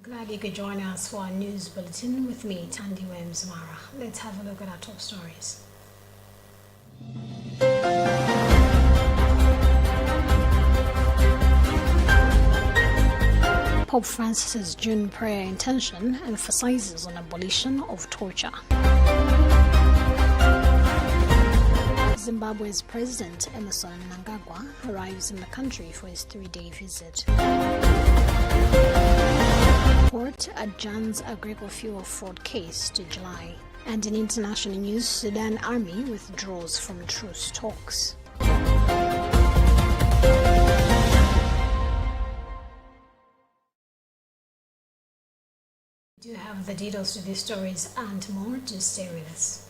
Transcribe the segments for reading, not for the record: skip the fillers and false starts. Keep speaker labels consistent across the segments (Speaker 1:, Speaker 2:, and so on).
Speaker 1: Glad you could join us for our news bulletin with me, Tandy Mara. Let's have a look at our top stories. Pope Francis's June prayer intention emphasizes on abolition of torture. Zimbabwe's President Emerson Mnangagwa arrives in the country for his 3-day visit. Court adjourns a Greco fuel fraud case to July. And in international news, Sudan Army withdraws from truce talks. We do have the details to these stories and more. Just stay with us.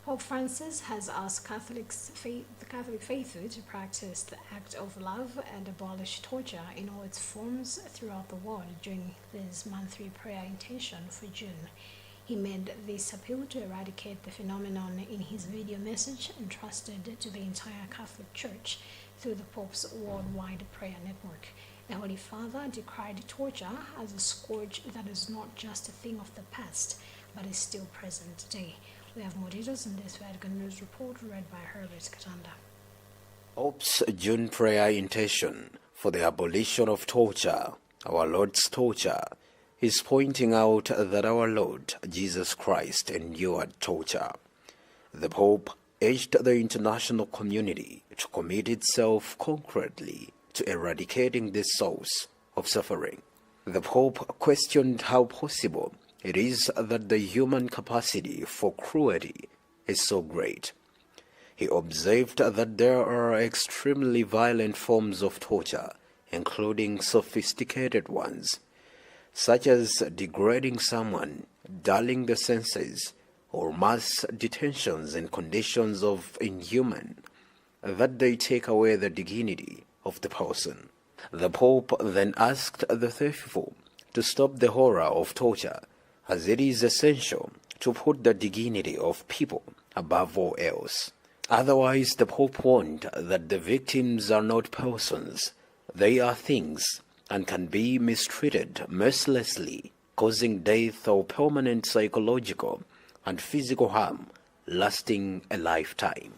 Speaker 1: Pope Francis has asked the Catholic faithful to practice the act of love and abolish torture in all its forms throughout the world during this monthly prayer intention for June. He made this appeal to eradicate the phenomenon in his video message entrusted to the entire Catholic Church through the Pope's worldwide prayer network. The Holy Father decried torture as a scourge that is not just a thing of the past, but is still present today. We have more details in this Vatican News report read by Herbert Katanda.
Speaker 2: Pope's June prayer intention for the abolition of torture, our Lord's torture, is pointing out that our Lord Jesus Christ endured torture. The Pope urged the international community to commit itself concretely to eradicating this source of suffering. The Pope questioned how possible it is that the human capacity for cruelty is so great. He observed that there are extremely violent forms of torture, including sophisticated ones, such as degrading someone, dulling the senses, or mass detentions in conditions of inhuman, that they take away the dignity of the person. The Pope then asked the faithful to stop the horror of torture, as it is essential to put the dignity of people above all else. Otherwise, the Pope warned that the victims are not persons, they are things, and can be mistreated mercilessly, causing death or permanent psychological and physical harm lasting a lifetime.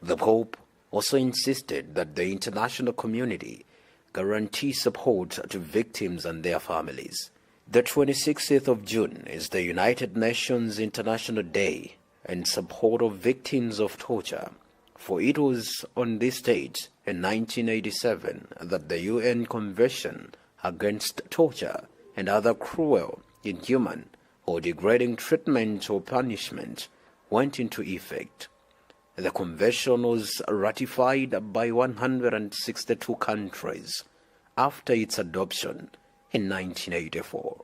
Speaker 2: The Pope also insisted that the international community guarantee support to victims and their families. The 26th of June is the United Nations International Day in support of victims of torture, for it was on this date in 1987 that the UN Convention Against Torture and Other Cruel, Inhuman, or Degrading Treatment or Punishment went into effect. The convention was ratified by 162 countries after its adoption in 1984.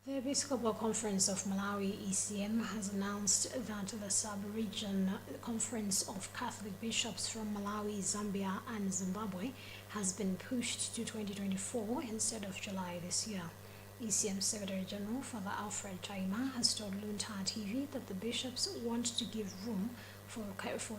Speaker 1: The Episcopal Conference of Malawi, ECM, has announced that the Sub-Region Conference of Catholic Bishops from Malawi, Zambia, and Zimbabwe has been pushed to 2024 instead of July this year. ECM Secretary General Father Alfred Chaima has told Luntha Tv that the bishops want to give room for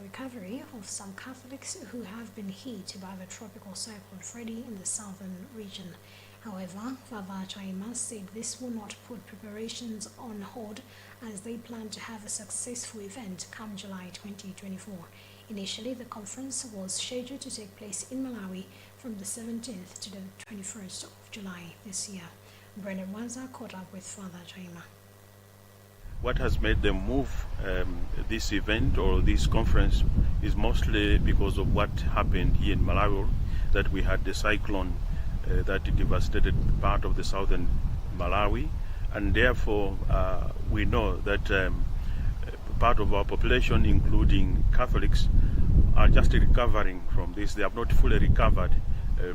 Speaker 1: recovery of some Catholics who have been hit by the tropical cyclone Freddy in the southern region. However, Father Chaima said this will not put preparations on hold as they plan to have a successful event come July 2024. Initially, the conference was scheduled to take place in Malawi from the 17th to the 21st of July this year. Brendan Wanza caught up with Father Chaima.
Speaker 3: What has made them move this event or this conference is mostly because of what happened here in Malawi, that we had the cyclone that devastated part of the southern Malawi, and therefore we know that part of our population, including Catholics, are just recovering from this. They have not fully recovered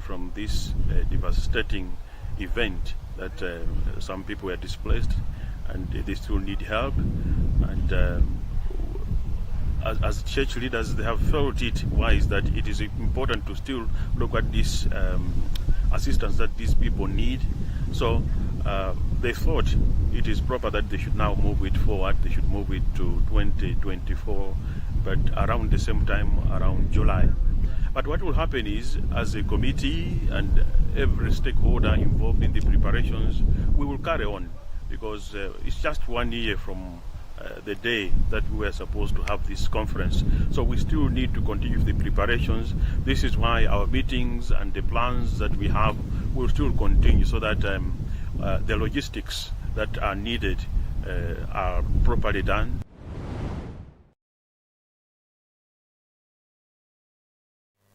Speaker 3: from this devastating event that some people were displaced and they still need help. And as church leaders, they have felt it wise that it is important to still look at this assistance that these people need. So they thought it is proper that they should now move it forward. They should move it to 2024, but around the same time, around July. But what will happen is, as a committee and every stakeholder involved in the preparations, we will carry on, because it's just 1 year from the day that we were supposed to have this conference. So we still need to continue the preparations. This is why our meetings and the plans that we have will still continue, so that the logistics that are needed are properly done.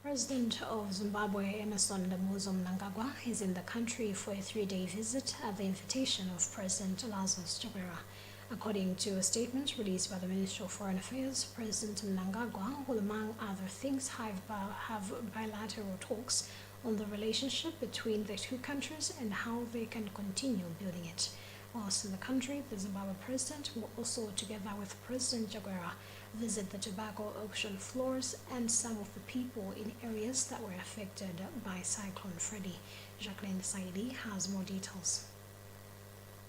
Speaker 1: President of Zimbabwe, Emmerson Mnangagwa, is in the country for a 3-day visit at the invitation of President Lazarus Chakwera. According to a statement released by the Ministry of Foreign Affairs, President Mnangagwa will, among other things, have bilateral talks on the relationship between the two countries and how they can continue building it. Whilst in the country, the Zimbabwe president will also, together with President Chakwera, visit the tobacco auction floors and some of the people in areas that were affected by Cyclone Freddy. Jacqueline Saidi has more details.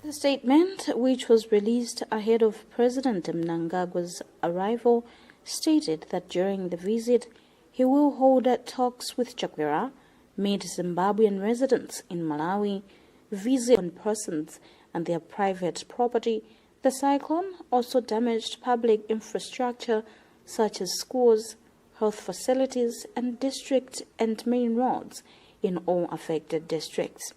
Speaker 4: The statement, which was released ahead of President Mnangagwa's arrival, stated that during the visit, he will hold talks with Chakwera, meet Zimbabwean residents in Malawi, visit on persons and their private property. The cyclone also damaged public infrastructure such as schools, health facilities, and district and main roads in all affected districts.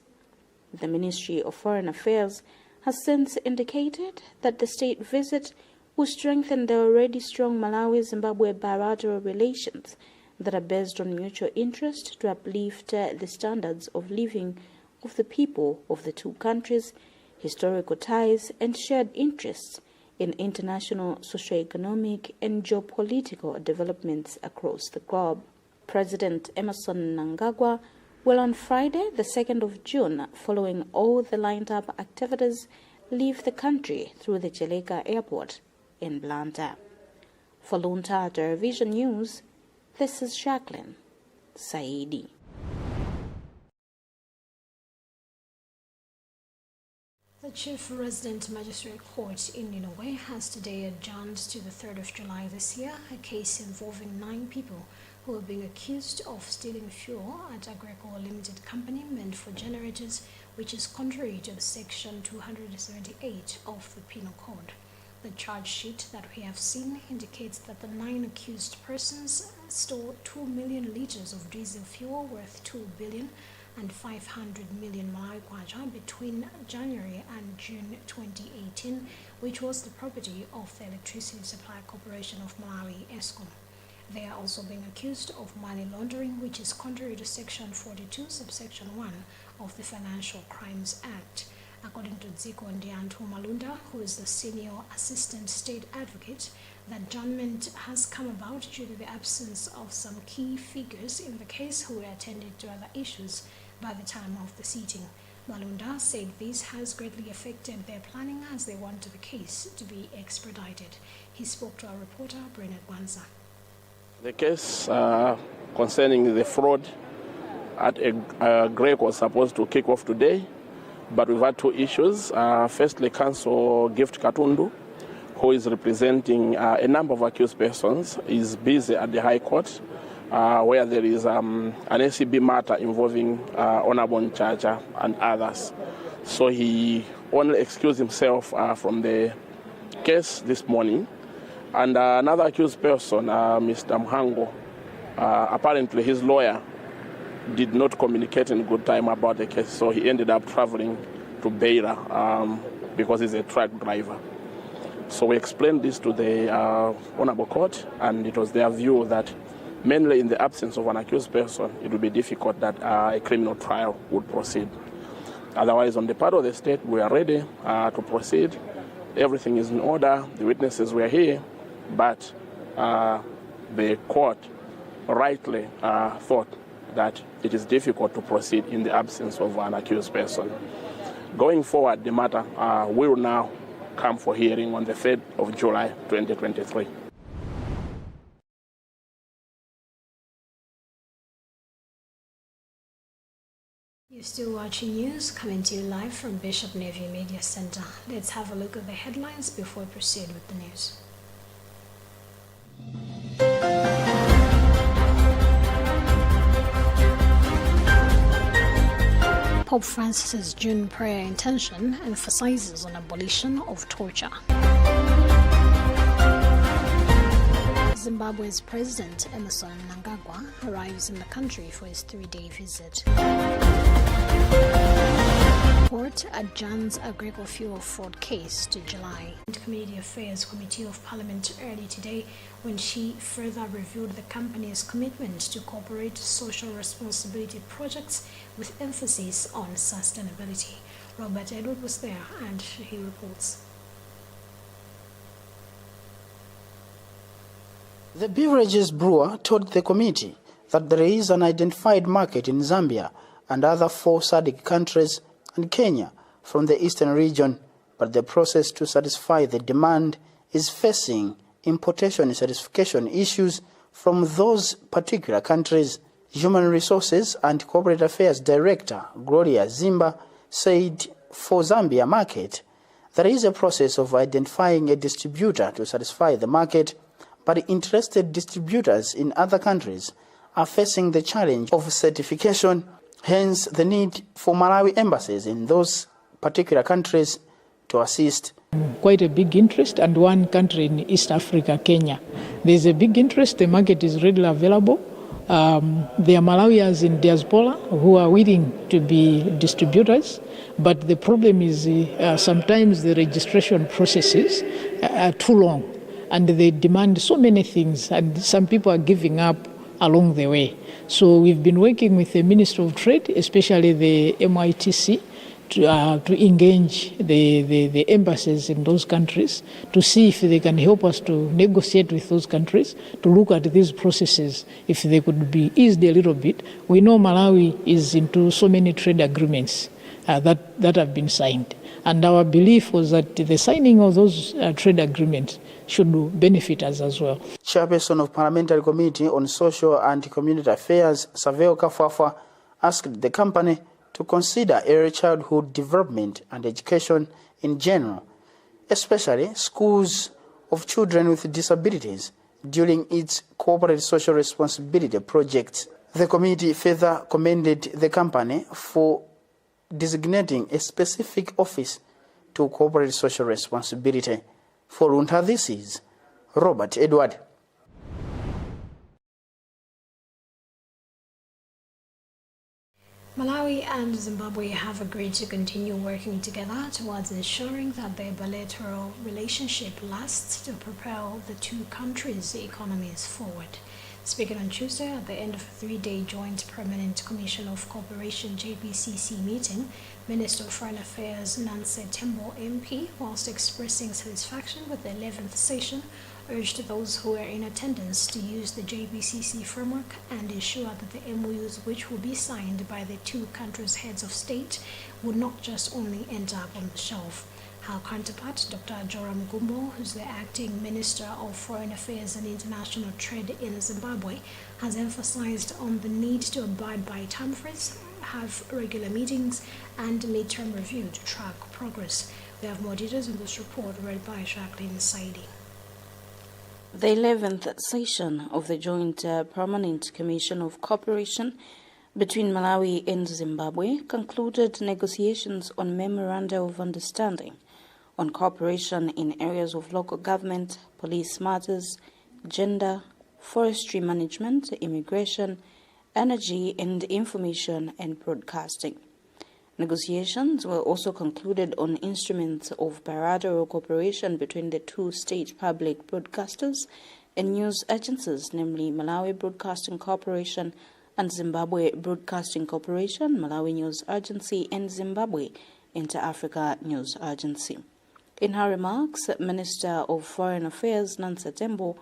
Speaker 4: The Ministry of Foreign Affairs has since indicated that the state visit will strengthen the already strong Malawi-Zimbabwe bilateral relations that are based on mutual interest to uplift the standards of living of the people of the two countries, historical ties, and shared interests in international socio-economic and geopolitical developments across the globe. President Emmerson Mnangagwa will on Friday, the 2nd of June, following all the lined-up activities, leave the country through the Jeleka Airport in Luntha. For Luntha Television News, this is Jacqueline Saidi.
Speaker 1: The Chief Resident Magistrate Court in Nineveh has today adjourned to the 3rd of July this year a case involving 9 people who are being accused of stealing fuel at Agrico Limited Company meant for generators, which is contrary to Section 278 of the Penal Code. The charge sheet that we have seen indicates that the 9 accused persons stole 2 million liters of diesel fuel worth 2 billion and 500 million Malawi kwacha between January and June 2018, which was the property of the Electricity Supply Corporation of Malawi, ESCOM. They are also being accused of money laundering, which is contrary to Section 42, subsection 1 of the Financial Crimes Act. According to Dziko Ndiantu Malunda, who is the Senior Assistant State Advocate, the adjournment has come about due to the absence of some key figures in the case who were attended to other issues by the time of the sitting. Malunda said this has greatly affected their planning as they want the case to be expedited. He spoke to our reporter, Bernard Wanza.
Speaker 5: The case concerning the fraud at Greg was supposed to kick off today, but we've had 2 issues. Firstly, Counsel Gift Katundu, who is representing a number of accused persons, is busy at the High Court, where there is an ACB matter involving Honorable Nchacha and others. So he only excused himself from the case this morning. And another accused person, Mr. Mhango, apparently his lawyer did not communicate in good time about the case, so he ended up traveling to Beira because he's a truck driver. So we explained this to the Honorable Court, and it was their view that mainly in the absence of an accused person, it would be difficult that a criminal trial would proceed. Otherwise, on the part of the state, we are ready to proceed. Everything is in order. The witnesses were here, but the court rightly thought that it is difficult to proceed in the absence of an accused person. Going forward, the matter will now come for hearing on the 3rd of July 2023.
Speaker 1: You're still watching news coming to you live from Bishop Navy Media Center. Let's have a look at the headlines before we proceed with the news. Pope Francis's June prayer intention emphasizes on abolition of torture. Zimbabwe's President Emmerson Mnangagwa arrives in the country for his 3-day visit. Court adjourns Agrico fuel fraud case to July. Community Affairs Committee of Parliament early today when she further reviewed the company's commitment to corporate social responsibility projects with emphasis on sustainability. Robert Edward was there and he reports.
Speaker 6: The beverages brewer told the committee that there is an identified market in Zambia and other 4 SADC countries and Kenya from the eastern region, but the process to satisfy the demand is facing importation certification issues from those particular countries. Human Resources and Corporate Affairs Director Gloria Zimba said for Zambia market, there is a process of identifying a distributor to satisfy the market, but interested distributors in other countries are facing the challenge of certification, hence the need for Malawi embassies in those particular countries to assist.
Speaker 7: Quite a big interest, and one country in East Africa, Kenya. There's a big interest, the market is readily available. There are Malawians in diaspora who are willing to be distributors, but the problem is sometimes the registration processes are too long. And they demand so many things, and some people are giving up along the way. So we've been working with the Ministry of Trade, especially the MITC, to engage the embassies in those countries to see if they can help us to negotiate with those countries, to look at these processes, if they could be eased a little bit. We know Malawi is into so many trade agreements that have been signed. And our belief was that the signing of those trade agreements should benefit us as well.
Speaker 6: Chairperson of Parliamentary Committee on Social and Community Affairs, Saveo Kafafa, asked the company to consider early childhood development and education in general, especially schools of children with disabilities, during its corporate social responsibility projects. The committee further commended the company for designating a specific office to corporate social responsibility. For Luntha, this is Robert Edward.
Speaker 1: Malawi and Zimbabwe have agreed to continue working together towards ensuring that their bilateral relationship lasts to propel the 2 countries' economies forward. Speaking on Tuesday at the end of a 3-day joint Permanent Commission of Cooperation JPCC meeting, Minister of Foreign Affairs Nancy Tembo MP, whilst expressing satisfaction with the 11th session, urged those who were in attendance to use the JPCC framework and ensure that the MOUs which will be signed by the 2 countries' heads of state would not just only end up on the shelf. Her counterpart, Dr. Joram Gumbo, who's the acting Minister of Foreign Affairs and International Trade in Zimbabwe, has emphasized on the need to abide by time frames, have regular meetings, and midterm review to track progress. We have more details in this report read by Jacqueline Saidi.
Speaker 4: The 11th session of the Joint Permanent Commission of Cooperation between Malawi and Zimbabwe concluded negotiations on Memoranda of Understanding on cooperation in areas of local government, police matters, gender, forestry management, immigration, energy and information and broadcasting. Negotiations were also concluded on instruments of bilateral cooperation between the 2 state public broadcasters in news agencies, namely Malawi Broadcasting Corporation and Zimbabwe Broadcasting Corporation, Malawi News Agency, and Zimbabwe Inter-Africa News Agency. In her remarks, Minister of Foreign Affairs Luntha Tv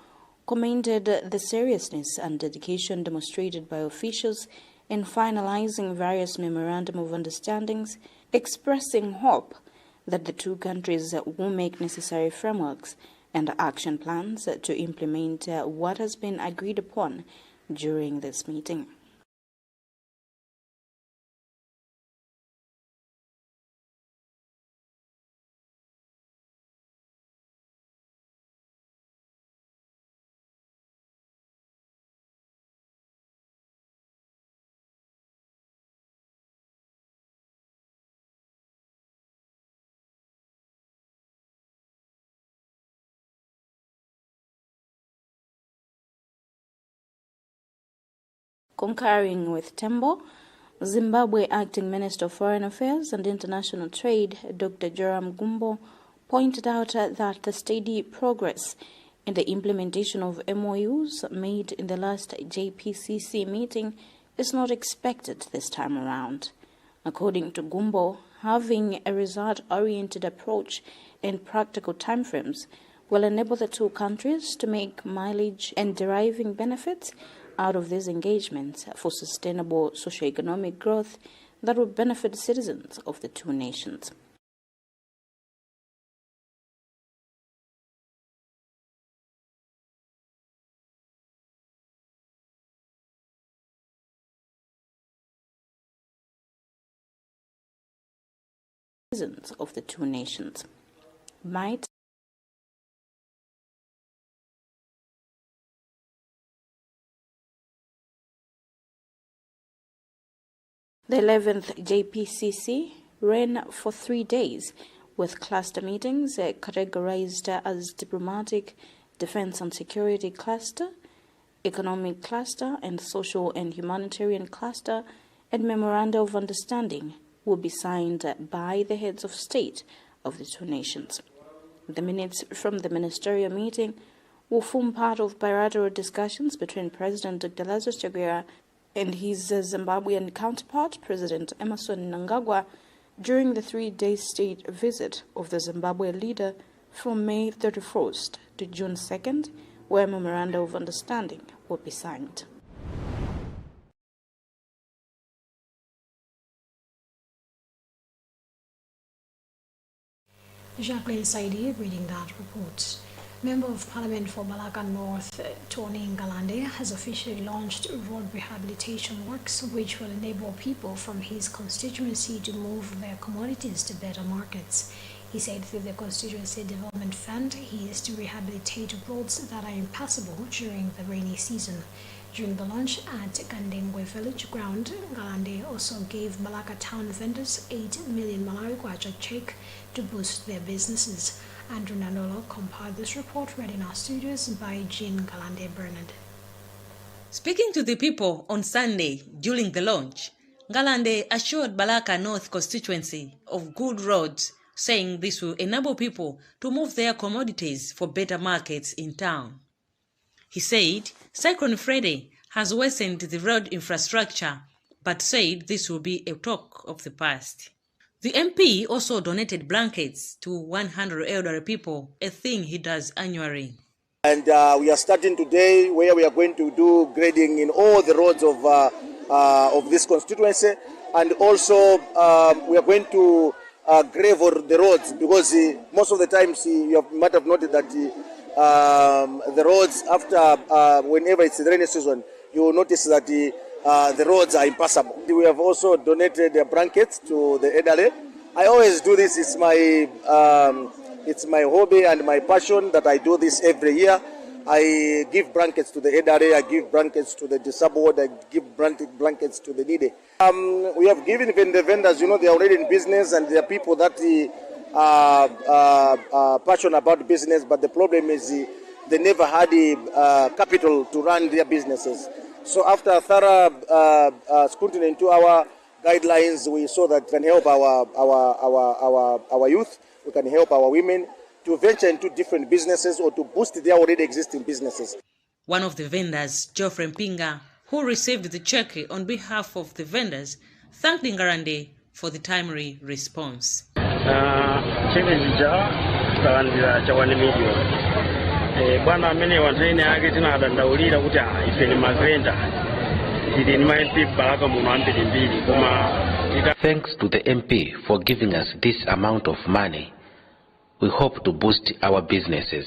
Speaker 4: commended the seriousness and dedication demonstrated by officials in finalizing various memorandum of understandings, expressing hope that the two countries will make necessary frameworks and action plans to implement what has been agreed upon during this meeting. Concurring with Tembo, Zimbabwe Acting Minister of Foreign Affairs and International Trade, Dr. Joram Gumbo, pointed out that the steady progress in the implementation of MOUs made in the last JPCC meeting is not expected this time around. According to Gumbo, having a result-oriented approach and practical timeframes will enable the two countries to make mileage and deriving benefits out of these engagements for sustainable socio-economic growth that will benefit citizens of the two nations. Citizens of the two nations might The 11th JPCC ran for 3 days, with cluster meetings categorized as diplomatic, defense and security cluster, economic cluster, and social and humanitarian cluster, and memoranda of understanding will be signed by the heads of state of the two nations. The minutes from the ministerial meeting will form part of bilateral discussions between President Dr. Lazarus Chakwera and his Zimbabwean counterpart, President Emmerson Mnangagwa, during the 3-day state visit of the Zimbabwe leader from May 31st to June 2nd, where a memoranda of understanding will be signed.
Speaker 1: Jacqueline Saidi reading that report. Member of Parliament for Balaka North, Tony Ngalande, has officially launched road rehabilitation works which will enable people from his constituency to move their commodities to better markets. He said through the Constituency Development Fund, he is to rehabilitate roads that are impassable during the rainy season. During the launch at Kandengwe Village Ground, Ngalande also gave Balaka town vendors 8 million Malawi kwacha check to boost their businesses. Andrew Nandolo compiled this report read in our studios by Jean Ngalande Bernard.
Speaker 8: Speaking to the people on Sunday during the launch, Ngalande assured Balaka North constituency of good roads, saying this will enable people to move their commodities for better markets in town. He said Cyclone Freddy has worsened the road infrastructure, but said this will be a talk of the past. The MP also donated blankets to 100 elderly people, a thing he does annually.
Speaker 9: And we are starting today where we are going to do grading in all the roads of this constituency, and also we are going to gravel the roads, because most of the times you might have noted that the roads after whenever it's the rainy season, you will notice that the roads are impassable. We have also donated blankets to the elderly. I always do this. It's my hobby and my passion that I do this every year. I give blankets to the elderly, I give blankets to the disabled, I give blankets to the needy. We have given even the vendors, they are already in business and they are people that are passionate about business, but the problem is they never had capital to run their businesses. So after a thorough scrutiny into our guidelines, we saw that we can help our youth, we can help our women, to venture into different businesses or to boost their already existing businesses.
Speaker 8: One of the vendors, Geoffrey Mpinga, who received the check on behalf of the vendors, thanked Ngarande for the timely response.
Speaker 10: Thanks to the MP for giving us this amount of money. We hope to boost our businesses.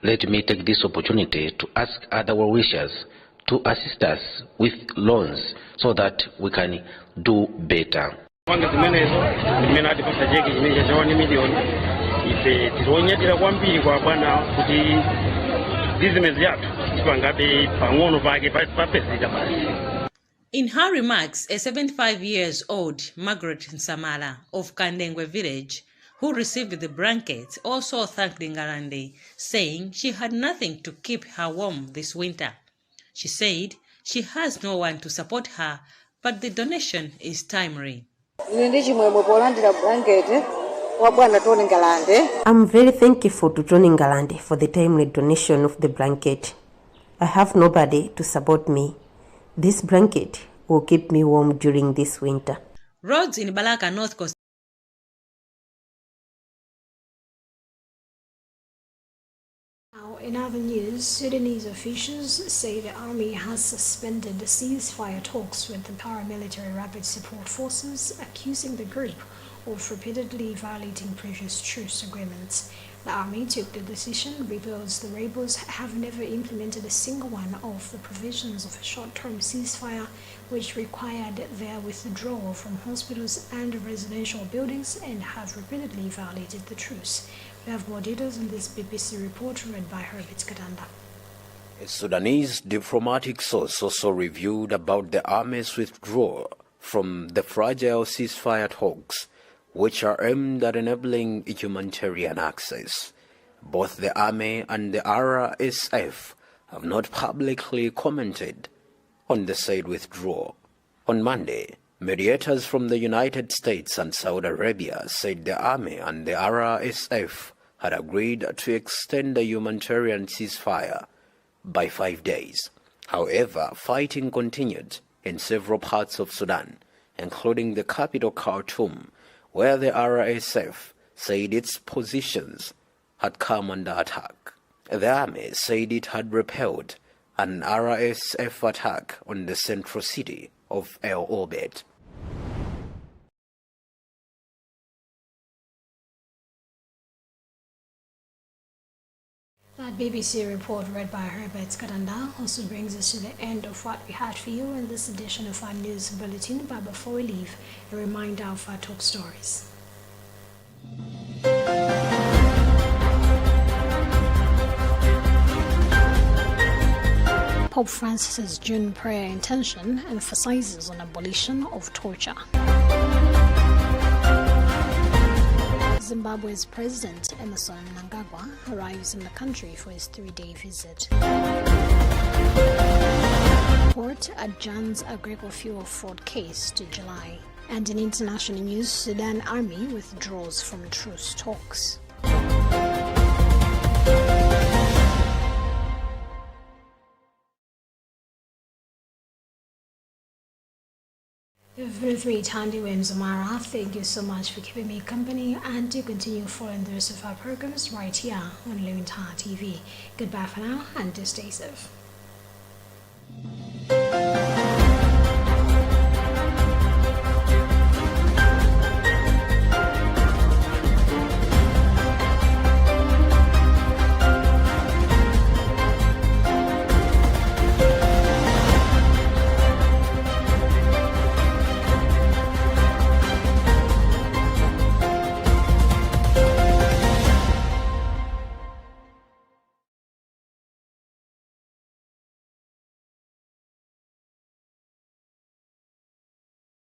Speaker 10: Let me take this opportunity to ask other well-wishers to assist us with loans so that we can do better.
Speaker 8: In her remarks, a 75-years-old Margaret Nsamala of Kandengwe village, who received the blanket, also thanked Ngarande, saying she had nothing to keep her warm this winter. She said she has no one to support her, but the donation is timely.
Speaker 11: I'm very thankful to Tony Ngalande for the timely donation of the blanket. I have nobody to support me. This blanket will keep me warm during this winter.
Speaker 8: Roads in Balaka North Coast.
Speaker 1: Now, in other news, Sudanese officials say the army has suspended the ceasefire talks with the paramilitary rapid support forces, accusing the group of repeatedly violating previous truce agreements. The army took the decision because the rebels have never implemented a single one of the provisions of a short-term ceasefire, which required their withdrawal from hospitals and residential buildings, and have repeatedly violated the truce. We have more details in this BBC report read by Herbert Kadanda.
Speaker 2: A Sudanese diplomatic source also reviewed about the army's withdrawal from the fragile ceasefire talks, which are aimed at enabling humanitarian access. Both the army and the RSF have not publicly commented on the said withdrawal. On Monday, mediators from the United States and Saudi Arabia said the army and the RSF had agreed to extend the humanitarian ceasefire by 5 days. However, fighting continued in several parts of Sudan, including the capital Khartoum, where the RSF said its positions had come under attack. The army said it had repelled an RSF attack on the central city of El Obeid.
Speaker 1: That BBC report read by Herbert Kadanda also brings us to the end of what we had for you in this edition of our news bulletin. But before we leave, a reminder of our top stories. Pope Francis's June prayer intention emphasizes on abolition of torture. Zimbabwe's President Emerson Mnangagwa arrives in the country for his 3-day visit. Court adjourns agricultural fuel fraud case to July. And in international news, Sudan Army withdraws from truce talks. Every Tandy Wemzamara, thank you so much for keeping me company and to continue following the rest of our programs right here on Luntha TV. Goodbye for now and stay safe.